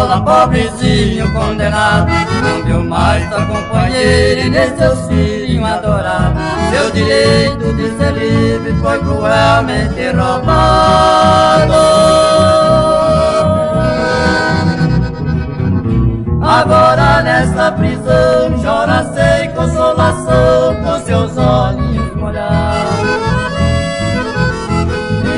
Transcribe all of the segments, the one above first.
gaiola, pobrezinho condenado, não viu mais sua companheira e nem seus filhos adorados. Seu direito de ser livre foi cruelmente roubado. Agora nesta prisão chora sem consolação, com seus olhos molhados.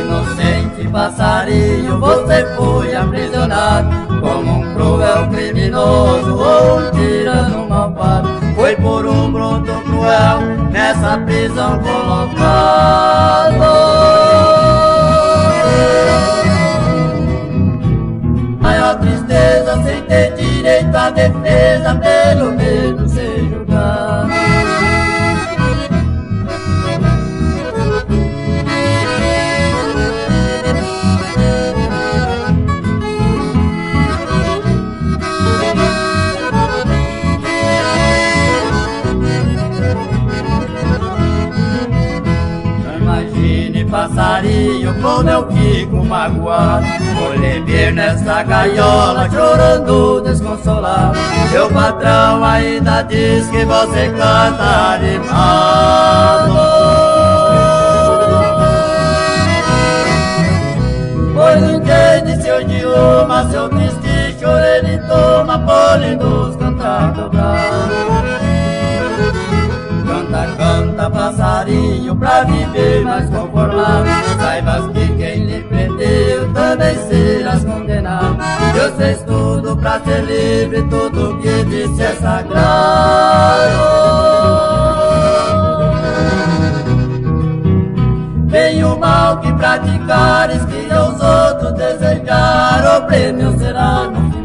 Inocente passarinho, você foi aprisionado como um cruel criminoso ou um tirano malvado. Foi por um bruto cruel nessa prisão colocado. Maior tristeza sem ter direito à defesa, pelo menos ser julgado. Passarinho, como eu fico magoado por lhe ver nessa gaiola chorando desconsolado. Meu patrão ainda diz que você canta animado, pois não entende seu idioma, seu triste choro ele toma, polidos cantar dobrado. Canta, canta, passarinho, pra viver mais conformado. Saibas que quem lhe prendeu também serás condenado. Deus fez tudo pra ser livre, tudo que disse é sagrado. Vem o mal que praticares, que aos outros desejar, o prêmio será no fim.